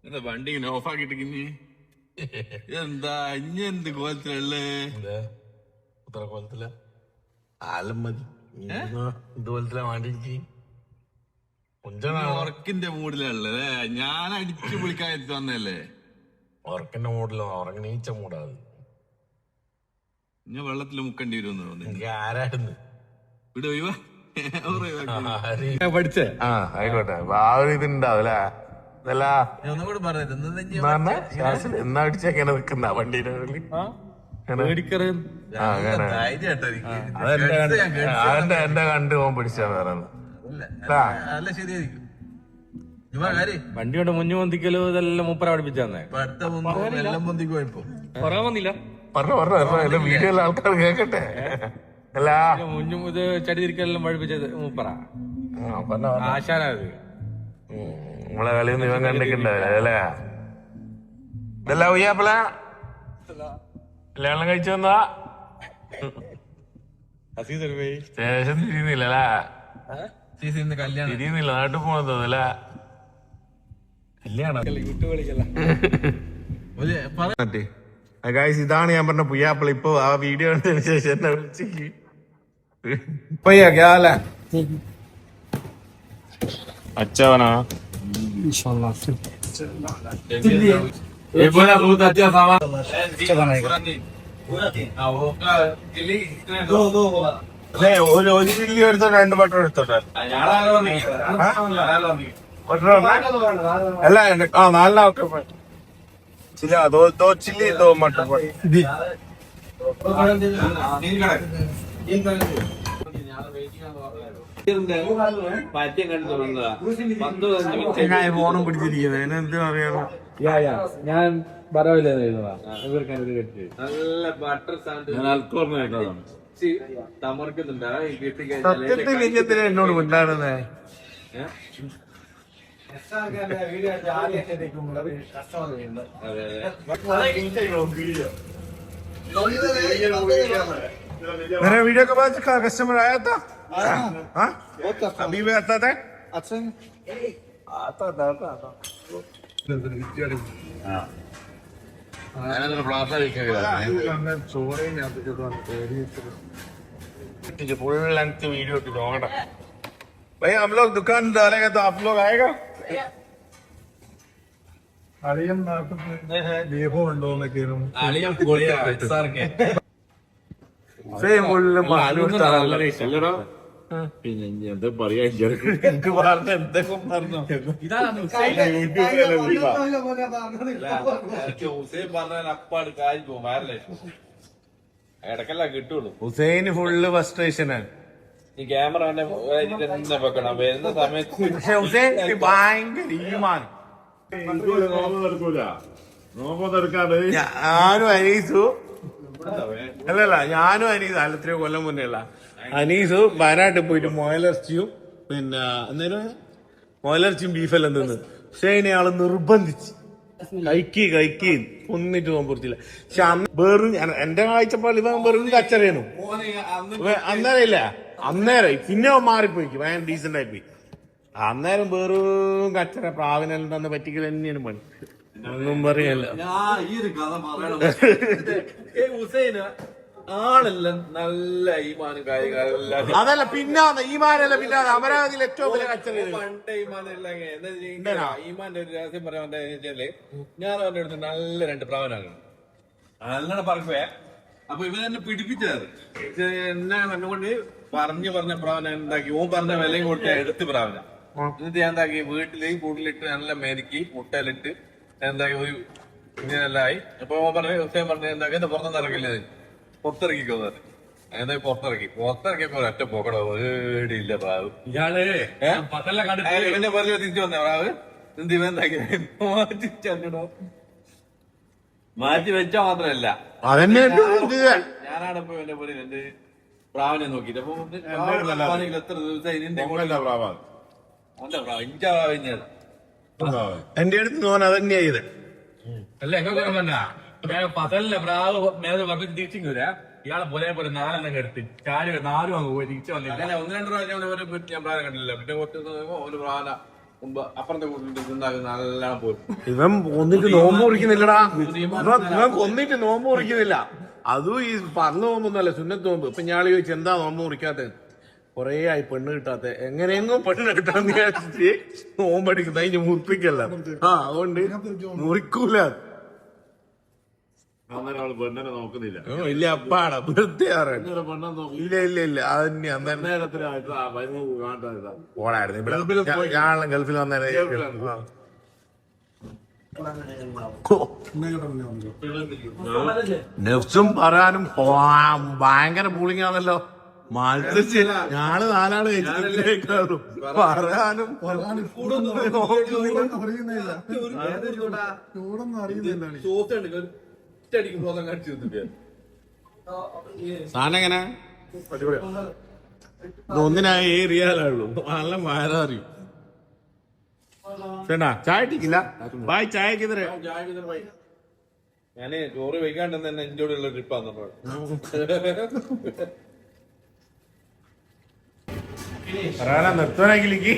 എന്താ വണ്ടി ഇങ്ങനെ ഓഫ് ആക്കിട്ടിഞ്ഞ് എന്താ ഇനി എന്ത് കോലത്തിലല്ലേ കോലത്തില ആലം മതി ഇതുപോലത്തെ വണ്ടി ഉറക്കിന്റെ മൂഡിലല്ലേ ഞാൻ അടിച്ചു പൊളിക്കാൻ എത്തി വന്നല്ലേ. ഉറക്കിന്റെ മൂഡിലോ ഉറങ്ങണീച്ച മൂടാത് ഞാൻ വെള്ളത്തില് മുക്കേണ്ടി വരുമെന്ന് തോന്നുന്നു. ആരായിരുന്നു ഇവിടെ ഒഴിവാ പഠിച്ചേ ആയിക്കോട്ടെ ആ ഒരു ഇതുണ്ടാവൂല എന്നാ അടിച്ചെങ്ങനെ നിക്കുന്ന വണ്ടീന്റെ എന്റെ കണ്ട് പോകാൻ പിടിച്ചാ വേറെ വണ്ടി കൊണ്ട് മുന്നു പൊന്തിക്കലോ ഇതെല്ലാം മൂപ്പര പഠിപ്പിച്ചേ പറയാൻ വന്നില്ല. പറഞ്ഞ വീഡിയോ ആൾക്കാർ കേക്കട്ടെ. അല്ല മുന്നു ഇത് ചടി തിരിക്കലെല്ലാം പഠിപ്പിച്ചത് മൂപ്പറ ആശാനത്. നമ്മളെ കളിയൊന്നും ഇവൻ കണ്ടിട്ടുണ്ടാവില്ല അല്ലേ. ഇതല്ല ഉയ്യാപ്പള കല്യാണം കഴിച്ചു വന്നാ സ്റ്റേഷൻ തിരിയുന്നില്ലല്ലേ. തിരിയുന്നില്ല നാട്ടിൽ പോകാൻ തോന്നല്ലേ. ഇതാണ് ഞാൻ പറഞ്ഞ പുയ്യാപ്പിള. ഇപ്പൊ ആ വീഡിയോ കണ്ടതിന് ശേഷം എന്നെ വിളിച്ച് അച്ചവനാ ഒരു ചില്ലി എടുത്തോ 2 ബട്ടർ എടുത്തോട്ടെ. അല്ല 4 ഒക്കെ ചില്ല ദോ ചില്ലി ദോ മട്ടർ ഫോണും പിടിച്ചിരിക്കുന്നത് എന്ത് പറയാ. ഞാൻ പറവില്ല സത്യത്തിൽ എന്നോട് കൊണ്ടാടുന്നേ. मेरा वीडियो के बाद कस्टमर आया था. अभी भी आता था. अच्छा आता था फुल लेंथ वीडियो भाई. हम लोग दुकान डालेगा तो आप लोग आएगा. പിന്നെ എന്താ പറയാ ഇടക്കല്ല കിട്ടുള്ളൂ. ഹുസൈന് ഫുള്ള് ഫ്രസ്ട്രേഷനാണ്. ഈ ക്യാമറ വെക്കണം വരുന്ന സമയത്ത്. പക്ഷെ ഹുസൈൻ ഭയങ്കര ഈമാൻ. ഞാനും അനീസു അല്ലല്ല ഞാനും അനീസ് എത്രയോ കൊല്ലം മുന്നേ ഉള്ള അനീസ് വയനാട്ടിൽ പോയിട്ട് മുയലിറച്ചിയും പിന്നെ അന്നേരം മുയലിറച്ചിയും ബീഫെല്ലാം തിന്ന്. പക്ഷെ ആള് നിർബന്ധിച്ച് കഴിക്ക് ഒന്നിട്ട് നോമ്പുറിച്ചില്ല. പക്ഷെ അന്ന് വെറും എന്റെ കാഴ്ചപ്പാട് ഇവൻ വെറും കച്ചറയാണ്. അന്നേരം ഇല്ല അന്നേരം പിന്നെ മാറിപ്പോയിക്ക് ഭയങ്കര ഡീസന്റ് ആയി പോയി. അന്നേരം വെറും കച്ചറ പ്രാവിനെല്ലാം തന്ന പറ്റിക്കൽ തന്നെയാണ് പണി. ഒന്നും പറയല്ല. ആളെല്ലാം നല്ല ഈമാനും കാര്യങ്ങളും അതല്ല പിന്നെ ഈമാനല്ല പിന്നെ അമരാവതിയിൽ ഏറ്റവും വലിയ കച്ചറ പണ്ട് ഈമാന്റെ ഒരു രഹസ്യം പറയാൻ വെച്ചാല് ഞാൻ അവന്റെ അടുത്ത് നല്ല 2 പ്രാവനാകണം നല്ലോണം പറക്കുവേ. അപ്പൊ ഇവൻ എന്നെ പിടിപ്പിച്ചത് എന്നെ കണ്ടുകൊണ്ട് പറഞ്ഞ പ്രാവന എന്താക്കി ഓൻ പറഞ്ഞ വിലയും കൊടുത്ത എടുത്ത് പ്രാവന. എന്നിട്ട് ഞാൻ എന്താക്കി വീട്ടിലേക്ക് കൂട്ടിലിട്ട് നല്ല മെരുക്കി മുട്ടയിലിട്ട് എന്താക്കി ഒരു ഇങ്ങനെല്ലാം ആയി. അപ്പൊ ഓൻ പറഞ്ഞ എന്താക്കി എന്താ പുറത്തൊന്നും ഇറങ്ങില്ല പുറത്തിറക്കിക്കോ എന്താ പുറത്തിറക്കിയപ്പോ ഒറ്റ പോക്കടോ ഏടിയില്ല പ്രാവ്. ഇയാള് ഇവന്റെ പറഞ്ഞ തിരിച്ചു വന്ന പ്രാവ് എന്ത് ഇവൻ എന്താക്കി മാറ്റി വെച്ചാ മാത്രല്ല ഞാനാണ് ഇപ്പൊ എന്റെ പോലെ എന്റെ പ്രാവിനെ നോക്കിട്ട് അപ്പൊ എത്ര ദിവസം ഇതിന്റെ എന്റെ അടുത്ത് തോന്നാ അതന്നെയാ ഇത് അല്ല എങ്ങനെ പതല്ല പ്രാവ് മേലെ പറഞ്ഞ് തിരിച്ചിങ്ങൂരാ. ഇയാളെ പോലെ 4 എടുത്ത് 4 അങ്ങ് പോയി തിരിച്ചു വന്നില്ല. 1-2 പ്രാവശ്യം ഞാൻ പ്രായം കണ്ടില്ല. പിന്നെ ഒരു പ്രാവന മുമ്പ് അപ്പുറത്തെ കൂട്ടിട്ട് തിന്നാലും നല്ലോണം പോരും. ഇവൻ കൊന്നിട്ട് നോമ്പ് മുറിക്കുന്നില്ലടാ. ഇവൻ കൊന്നിട്ട് നോമ്പ് മുറിക്കുന്നില്ല. അതും ഈ പറഞ്ഞു നോമ്പൊന്നുമല്ല, സുന്നത്ത് നോമ്പ്. ഇപ്പൊ ഞാള് ചോദിച്ചു എന്താ നോമ്പ് മുറിക്കാത്ത, കൊറേ ആയി പെണ്ണ് കിട്ടാത്ത, എങ്ങനെയെങ്കിലും പെണ്ണ് കിട്ടാന്ന് വിചാരിച്ചിട്ട് നോമ്പടിക്കുന്ന അതിന് മുറിപ്പിക്കല്ല. അതുകൊണ്ട് മുറിക്കൂല. പെണ്ണിനെ നോക്കുന്നില്ല. ഇല്ല അപ്പാടാ വെറുതെ ഇല്ല ഇല്ല ഇല്ല അതന്നെ ഓടായിരുന്നു. ഞാനെല്ലാം ഗൾഫിൽ വന്നേരം നെഫ്സും പറയാനും ഭയങ്കര പൂളിങ്ങാണല്ലോ. മത്സരിച്ച് ഞാള് നാലാള് കഴിച്ചിട്ടും പറയാനും സാധനം എങ്ങനെ ഒന്നിനായി ഏറിയാലുള്ളൂ. നല്ല മഴ അറിയും. ചേട്ടാ ചായ ഇട്ടിക്കില്ല ബായ്, ചായക്കെതിരെ ഞാന് ചോറ് വയ്ക്കാണ്ട് തന്നെ എന്റെ കൂടെ ഉള്ള ട്രിപ്പാന്ന് നിർത്തണമെങ്കിലേക്ക്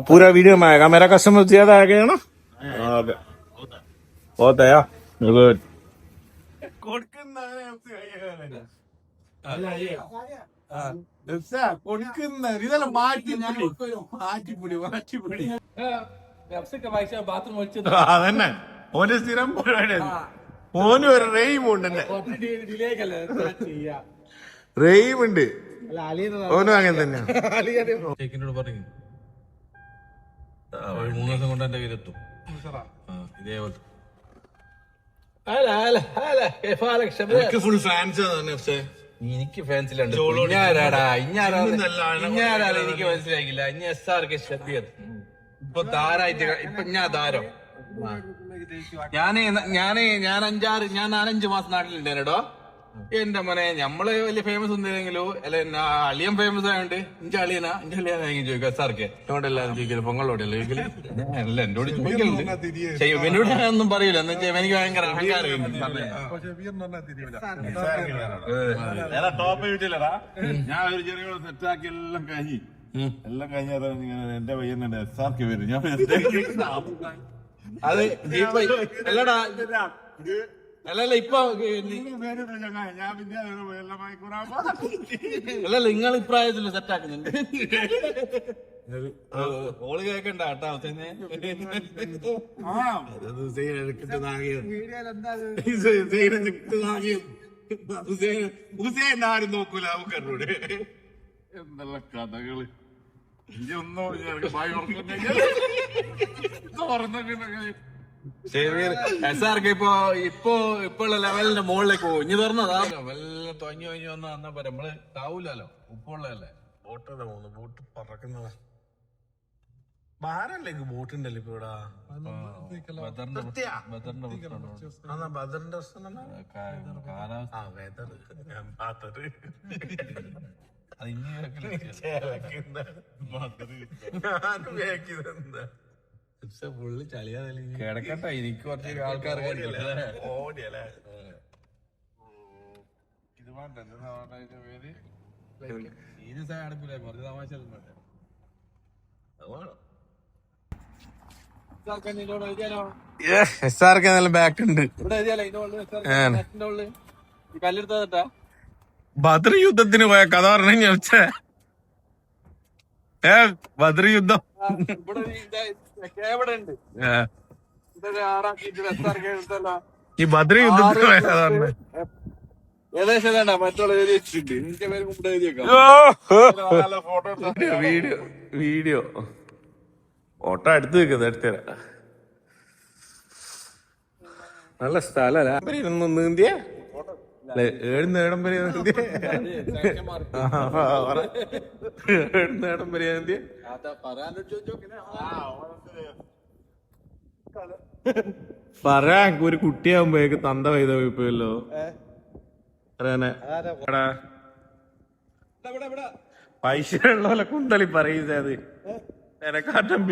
पूरा वीडियो में आएगा. मेरा कस्टमर ज्यादा आ गया ना. बहुत है यार. गुड. ഇതെല്ലാം മാറ്റിപ്പൊടി അതന്നെ ഓന്റെ സ്ഥിരം പരിപാടി. ഓനും ഒരു റെയിം ഉണ്ട്. റെയിം ഉണ്ട്. ഓനും അങ്ങനെ തന്നെയാണ്. പറഞ്ഞു 3 ദിവസം കൊണ്ട് എന്റെ കയ്യിലെത്തും ഇതേപോലെ. ഫുൾ ഫാൻസ് എനിക്ക് ഫാൻസിലുണ്ട്. ഇഞ്ഞാരാ എനിക്ക് മനസ്സിലാക്കില്ല. ഇനി SRK ഷബീർ ഇപ്പൊ താരായിട്ട് ഇപ്പൊ ഞാൻ താരം. ഞാൻ 4-5 മാസം നാട്ടിലുണ്ടേനോ. എന്റെ മോനെ ഞമ്മള് വലിയ ഫേമസ് ഒന്നുമില്ലെങ്കിലും അല്ലെ അളിയൻ ഫേമസ് ആയതുകൊണ്ട് ഇഞ്ച അളിയനാ ചോദിക്കും SRK. എന്നോട് എല്ലാവരും ചോദിക്കല് പൊങ്ങളോടല്ലേ ചോദിക്കല്. അല്ല എന്നോട് ചോദിക്കലുണ്ട്. എന്നോട് ഞാനൊന്നും പറയൂല. എന്ന് വെച്ചാൽ എനിക്ക് ഭയങ്കര അഹങ്കാരം. ടോപ്പ് വീട്ടിലടാ ഞാൻ ഒരു ചെറിയ സെറ്റാക്കി എല്ലാം കഴിഞ്ഞാൽ എന്റെ പയ്യനുണ്ട് SRK വരും. ഞാൻ അത് അല്ലടാ അല്ലല്ല ഇപ്പൊ അല്ലല്ല നിങ്ങൾ ഇപ്രായത്തില് സെറ്റാക്കുന്നുണ്ട്. ഓള് കേക്കണ്ട കേട്ടോ. ഹുസൈൻ ആരും നോക്കൂല. അവക്കറിനോട് എന്തെല്ലാം കഥകള്. ഒന്നും SRK ഇപ്പോഴുള്ള ലെവലിന്റെ മുകളിലേക്ക് പോകും. ഇനി തുറന്നതാ ലെവലിന് തൊഞ്ഞു വന്നാ പോരെ. നമ്മള് താവൂലോ, ഉപ്പുള്ളതല്ലേ. ബോട്ടല്ലേ പോകുന്നു. ബോട്ട് പറക്കുന്നതാ. ഭാരല്ലേക്ക് ബോട്ടുണ്ടല്ലോ ഇപ്പൊ ഇവിടെ. ബദറിന്റെ ഫുള്ള് ചളിയാ. കിടക്കട്ടെ, എനിക്ക് കുറച്ച് ആൾക്കാർ ഓടിയല്ലേ. ഇത് വേണ്ട പേര് സീരിയസ് ആയി അടുപ്പില്ല. കുറച്ച് തമാശ SRK നല്ല ബാക്ക് ഉണ്ട്. കല്ലെടുത്താ ബദർ യുദ്ധത്തിന് പോയ കഥ പറഞ്ഞു വെച്ചേ. ബദർ യുദ്ധം ഈ ബദർ യുദ്ധത്തിന് പോയ കഥ പറഞ്ഞു. ഏകദേശം മറ്റുള്ള വീഡിയോ ഓട്ടോ അടുത്ത് നിൽക്കുന്നത് എടുത്തരാ. നല്ല സ്ഥലല്ലേ. നീന്തിയ ഏടുന്നേടം വരെ ഏടുന്നേടം വരെ നീന്തിയ. പറയാൻ ഒരു കുട്ടിയാകുമ്പോഴേക്ക് തന്ത വൈദ പോയല്ലോ. പൈസ ഉള്ളപോലെ കുന്തളി പറയുന്നത്. എനക്കാറ്റം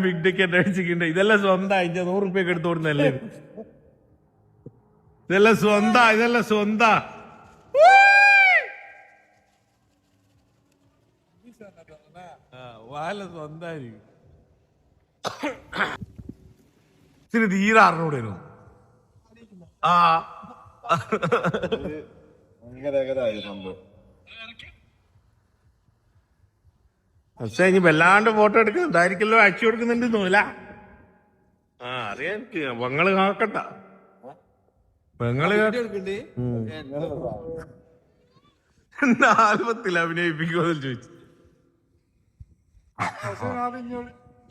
ബിഗ് ടിക്കറ്റ് അടിച്ചിട്ടുണ്ട്. ഇതെല്ലാം സ്വന്തം 100 റുപ്യക്ക് എടുത്തു കൊടുക്കുന്നല്ലേ. ഇതെല്ലാം സ്വന്തം വാല സ്വന്തമായിരിക്കും. ഇത്തിരി തീരെ അറിഞ്ഞൂടായിരുന്നു. ആ ഭയങ്കര സംഭവം. പക്ഷെ ഇനി വല്ലാണ്ട് ഫോട്ടോ എടുക്കുന്നതായിരിക്കല്ലോ അയച്ചു കൊടുക്കുന്നുണ്ട് തോന്നില്ല. ആ അറിയാം എനിക്ക്. പെങ്ങള് നോക്കട്ട, പെങ്ങള് എന്താ ആൽബത്തിൽ അഭിനയിപ്പിക്കുമെന്ന് ചോദിച്ചു.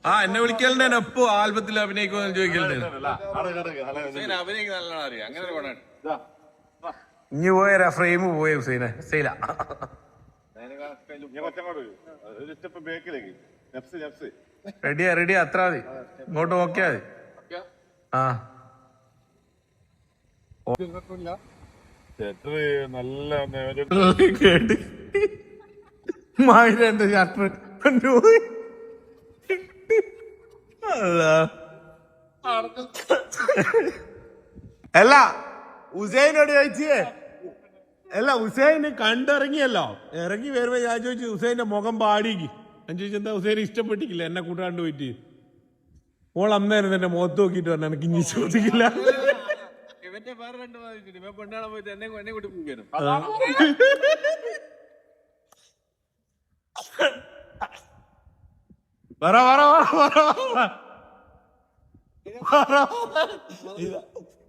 ആ എന്നെ വിളിക്കലുണ്ട്, എപ്പോ ആൽബത്തിൽ അഭിനയിക്കുമെന്ന് ചോദിക്കലുണ്ട്. അഭിനയിക്ക് നല്ലോണം അറിയാം. അങ്ങനെ ഒരു ഗുണമുണ്ട്. ഇനി പോയ ഫ്രെയിം പോയ ഹുസൈന ശൈല റെഡിയാ അത്ര മതി. ഇങ്ങോട്ട് നോക്കിയാ മതി. ആ നല്ല കേട്ട് മായിരന്റെ ഷർട്ട് കൊണ്ടുപോയി. അല്ല ഹുസൈനോട് ചോദിച്ചേ, അല്ല ഹുസൈന് കണ്ടിറങ്ങിയല്ലോ, ഇറങ്ങി വരുമ്പോ ഞാൻ ചോദിച്ചു ഹുസൈന്റെ മുഖം പാടിക്ക്. ഞാൻ ചോദിച്ചു എന്താ ഹുസൈൻ ഇഷ്ടപ്പെട്ടിക്കില്ല എന്നെ കൂട്ടാണ്ട് പോയിട്ട്. ഓൾ അന്നേരം എന്റെ മുഖത്ത് നോക്കിട്ട് പറഞ്ഞു എനിക്ക് ഇനി ചോദിക്കില്ല. ഇവന്റെ വേറെ രണ്ട് പെണ്ണാണെ പോയിട്ട് എന്നെ കൂട്ടി പോകാനും.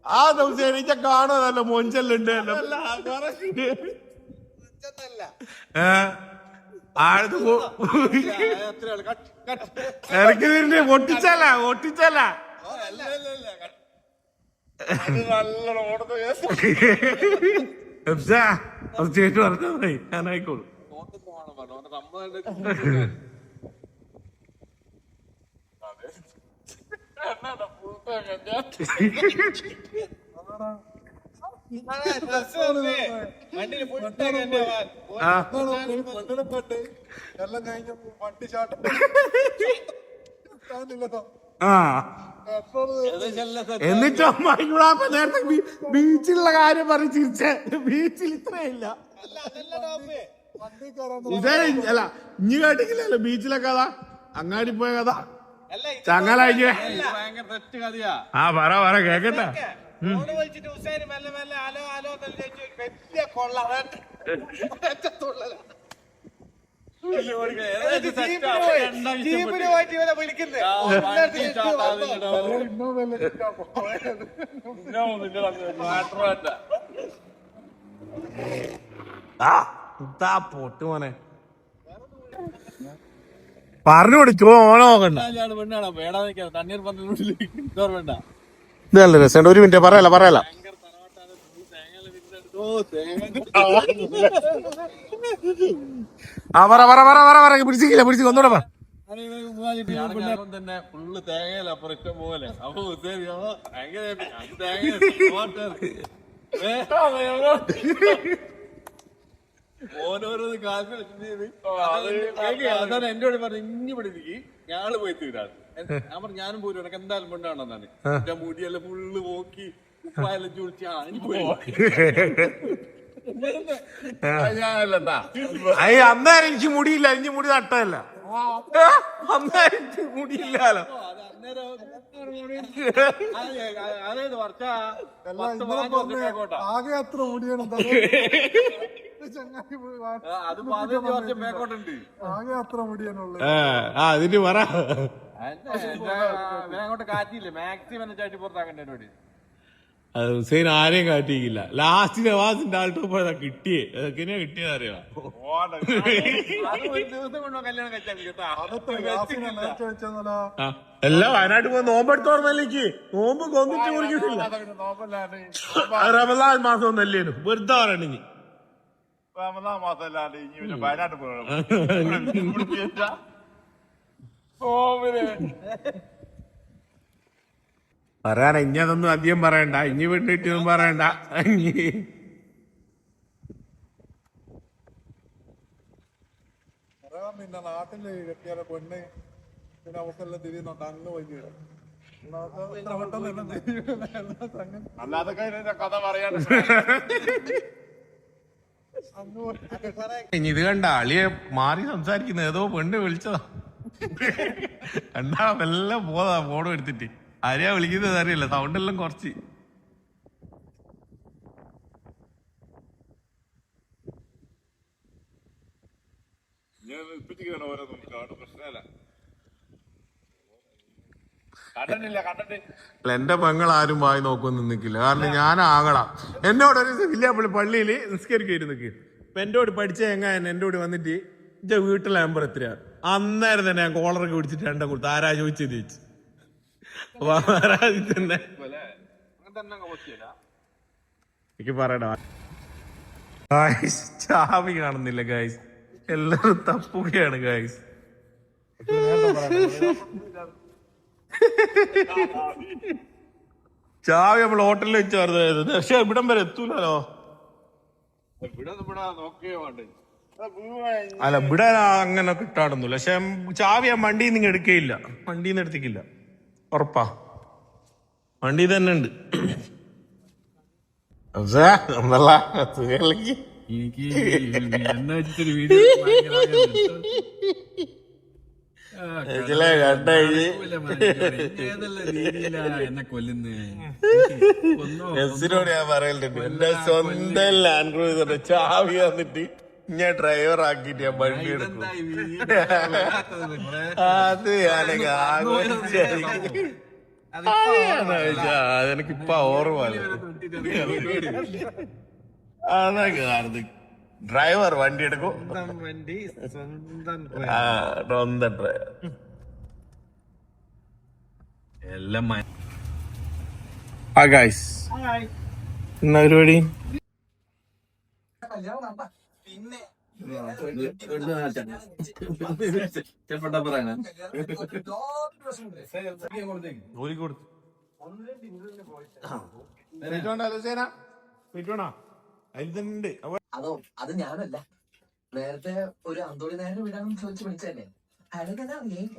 ആ ദിവസം എനിക്ക് കാണുന്നല്ലോ മൊഞ്ചല്ലുണ്ട്. ഇറക്കി തിരിഞ്ഞ് ഒട്ടിച്ചല്ല ചേട്ടു പറഞ്ഞേ ഞാനായിക്കോളൂ. എന്നിട്ടോ മൈക്കൂടാപ്പ നേരത്തെ ബീച്ചിലുള്ള കാര്യം പറഞ്ഞ് ചിരിച്ച. ബീച്ചിൽ ഇത്രയില്ല ഇതേ അല്ല ഇനി കേട്ടിട്ടില്ലല്ലോ ബീച്ചിലെ കഥ, അങ്ങാടി പോയ കഥ ചങ്ങലായി. ആ പറ കേക്കട്ടെ. പൊട്ടു മോനെ പറഞ്ഞു കൊടുക്കോ ഓനെ നോക്കണ്ട. ഇതല്ല രസം. ഒരു മിനിറ്റ് പറയല പിടിച്ചില്ല ഒന്നുകൂടെ പറ. തന്നെ ഫുള്ള് തേങ്ങയില അപ്പുറം ഇഷ്ടം പോലെ. അപ്പൊ ഓരോരോന്ന് കാലത്ത് അതാണ് എന്നോട് പറഞ്ഞു ഇഞ്ഞി പഠിപ്പിക്ക് ഞാള് പോയി തീരാണ്. ഞാൻ പറഞ്ഞു ഞാനും പോരും എനക്ക് എന്തായാലും പെണ്ണാണെന്നാണ്. എന്റെ മുടിയെല്ലാം ഫുള്ള് നോക്കി ഉപ്പായെല്ലാം ചുളിച്ച് അന്നേരം എനിക്ക് മുടിയില്ല, എനിക്ക് മുടി നട്ടതല്ല. അന്നേരം എനിക്ക് മുടിയില്ലാലോ. അതേത് വർഷ ആകെ അത്ര മുടിയാണ് അത് 15 വർഷം മേക്കോട്ടുണ്ട്. ആകെ അത്ര മുടിയാണുള്ളത്. അതിന് പറ അങ്ങോട്ട് കാറ്റില്ലേ മാക്സിമം ചാട്ടി പുറത്താക്കണ്ട എന്നോട്. അത് ഹുസൈൻ ആരെയും കാട്ടിക്കില്ല. ലാസ്റ്റ് നവാസിന്റെ ആൾട്ടോ പോയതാ കിട്ടിയേ. അതൊക്കെയാ കിട്ടിയതറിയാ. ഒരു ദിവസം കൊണ്ടോ കല്യാണം കഴിച്ചാൽ എല്ലാം വയനാട്ടിൽ പോയി നോമ്പെടുത്തോർന്നല്ലേക്ക്. നോമ്പ് കൊന്നിട്ട് കുറിക്കുന്നില്ല. റമദാൻ മാസം ഒന്നല്ലേനു വെറുതെ പറയണെങ്കിൽ. മാസമല്ലാണ്ട് ഇനി വയനാട്ടിൽ പോകണം. പറയാന ഇനി അതൊന്നും അധികം പറയണ്ട. ഇനി വേണ്ടിട്ടൊന്നും പറയണ്ട. പിന്നെ നാട്ടില് കെട്ടിയാല പെണ്ണ് പിന്നെ അവക്കെല്ലാം തിരിയുന്നുണ്ട്. അങ്ങ് പോയി അല്ലാതെ കഥ പറയാൻ ഇനി ഇത് കണ്ട അളിയെ മാറി സംസാരിക്കുന്ന ഏതോ പെണ്ണ് വിളിച്ചതാ. കണ്ടാ എല്ലാം പോതാ ഫോണും എടുത്തിട്ട്. ആരെയാ വിളിക്കുന്നത് അറിയില്ല, സൗണ്ട് എല്ലാം കുറച്ച്. ഞാൻ ഇപ്പിച്ചിങ്ങനെ ഓരോന്നും കാണും, പ്രശ്നമല്ല. കണ്ടിട്ടില്ല. അല്ല, എന്റെ പെങ്ങൾ ആരും വായി നോക്കൊന്നും നിൽക്കില്ല. കാരണം ഞാൻ ആകളാം. എന്നോട് ഒരു വില്യാപ്പള്ളി പള്ളിയില് നിസ്കരിക്കായിരുന്നു നിൽക്കുക. അപ്പൊ എന്നോട് പഠിച്ച എങ്ങനെ എന്നോട് വന്നിട്ട് എന്റെ വീട്ടിലെ നമ്പർ എത്രയാ, അന്നേരം തന്നെ ഞാൻ കോളറൊക്കെ പിടിച്ചിട്ട് രണ്ടും കൊടുത്തു. ആരാ ചോദിച്ചത് ചോദിച്ചു. അപ്പൊ തന്നെ എനിക്ക് പറയടാ, ചാവി കാണുന്നില്ല ഗായ്സ്, എല്ലാരും തപ്പുകയാണ് ഗായ്സ്. ചാവി നമ്മൾ ഹോട്ടലിൽ വെച്ചായിരുന്നു, പക്ഷെ ഇവിടം വരെ എത്തൂലോ. അല്ല, ഇവിടെ അങ്ങനെ കിട്ടാടൊന്നുമില്ല. പക്ഷെ ചാവി ആ വണ്ടിയിൽ നിന്ന് എടുക്കുകയില്ല, വണ്ടിയിൽ നിന്ന് എടുത്തിക്കില്ല, ഉറപ്പാ. വണ്ടി തന്നെ ഉണ്ട്. എനിക്ക് എന്നെ വെച്ചിട്ടൊരു വീഡിയോ ഏതെല്ലാം രീതിയിലാ എന്നെ കൊല്ലുന്നേ. എസിനോട് ഞാൻ പറയലുണ്ട്, എന്റെ സ്വന്തം ലാൻഡ് ക്രൂസർ ചാവി വന്നിട്ട് ഞാൻ ഡ്രൈവർ ആക്കിട്ട് ഞാൻ വണ്ടി എടുക്കും. അത് ഞാനൊക്കെ അതെനിക്കിപ്പ ഓർമ്മ. അതൊക്കെ കാണുന്നത് ഡ്രൈവർ വണ്ടി എടുക്കും, സ്വന്തം ഡ്രൈവർ എല്ലാം എന്നാ പരിപാടി? അതോ അത് ഞാനല്ല, നേരത്തെ ഒരു അന്തോളി നേരം വിടാണെന്ന് ചോദിച്ചു വിളിച്ചതല്ലേ, അയാൾക്ക് അറിയില്ല.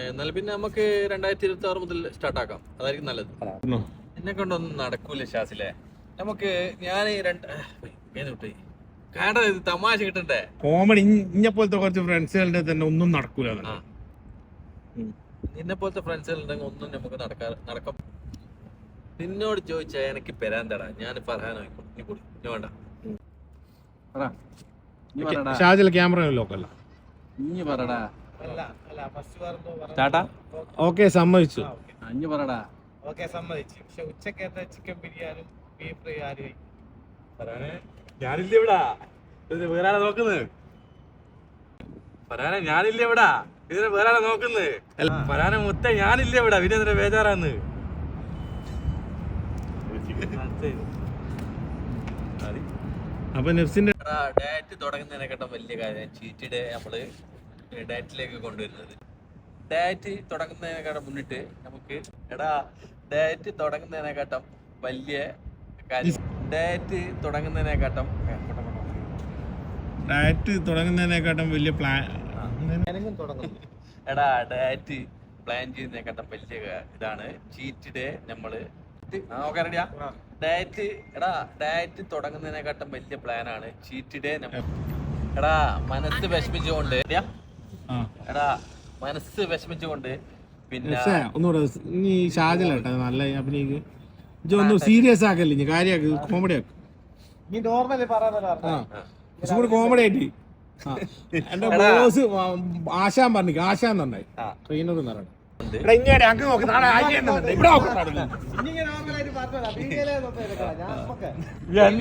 എന്നാലും പിന്നെ നമുക്ക് 2026 മുതൽ സ്റ്റാർട്ടാക്കാം, അതായിരിക്കും നല്ലത്. എന്നെ കൊണ്ടൊന്നും നടക്കൂല ഷാസിലെ. നമുക്ക് ഞാൻ തമാശ കിട്ടണ്ടേ, കോമഡി. ഇന്നെ പോലത്തെ കുറച്ച് ഫ്രണ്ട്സുകളുടെ തന്നെ ഒന്നും നടക്കൂല. നിന്നെ പോലത്തെ ഫ്രണ്ട്സുകളുണ്ടെങ്കിൽ ഒന്നും നമുക്ക് നടക്കാം. നിന്നോട് ചോദിച്ചാ എനിക്ക് പെരാന്തടാ, ഞാൻ പറയാനോ വേണ്ട. ഷാജിലെ ക്യാമറ ലോക്കല്ല. ഇഞ്ഞി പറടാ. സ്റ്റാർട്ടാ? ഓക്കെ, സമ്മതിച്ചു. ഇഞ്ഞി പറടാ. ഓക്കെ, സമ്മതിച്ചു. പക്ഷെ ഉച്ചക്കത്തെ ചിക്കൻ ബിരിയാണി ബീഫ് ഫ്രൈ ആര് ഞാനില്ല ഇവിടെ, വേറെ ആളെ നോക്കുന്നത്. പറയാനെ ഞാനില്ല ഇവിടെ, ഇതിന് വേറെ ആളെ നോക്കുന്നത്. പറയാനെ മുത്ത ഞാനില്ല ഇവിടെ, പിന്നെ എന്തിനാ ബേജാറാന്ന്. അപ്പൊ നെഫ്സിന്റെ ഡയറ്റ് തുടങ്ങുന്നതിനെക്കാട്ടും വലിയ കാര്യം ചീറ്റ് ഡേ നമ്മള് ഡയറ്റിലേക്ക് കൊണ്ടുവരുന്നത്. ഡയറ്റ് തുടങ്ങുന്നതിനെക്കാട്ടും മുന്നിട്ട് നമുക്ക് ഡയറ്റ് തുടങ്ങുന്നതിനെക്കാട്ടും വലിയ കാര്യം, ഡയറ്റ് തുടങ്ങുന്നതിനെക്കാട്ടും വലിയ പ്ലാൻ ഡയറ്റ് പ്ലാൻ ചെയ്യുന്നതിനെക്കാട്ടും വലിയ ഇതാണ് ചീറ്റ് ഡേ. നമ്മള് റെഡിയാ? ഡയറ്റ് തുടങ്ങുന്നതിനെക്കാട്ടും വലിയ പ്ലാനാണ് ചീറ്റ് ഡേ. മനസ്സ് വിഷമിച്ചുകൊണ്ട് പിന്നെ ഷാജിലേട്ടാ നല്ല അഭിനയിക്ക്. ഒന്നും സീരിയസ് ആക്കല്ലേ, ഇനി കാര്യാക്ക്, കോമഡി ആക്ക്. നീ നോർമലി പറയാൻ കൂടി കോമഡി ആയിട്ട്. എന്റെ ബോസ് ആശാൻ പറഞ്ഞു, ആശാൻ നന്നായി ട്രെയിനർ പറഞ്ഞു.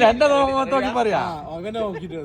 എന്റെ നോക്കി പറയാ അങ്ങനെ നോക്കിട്ട്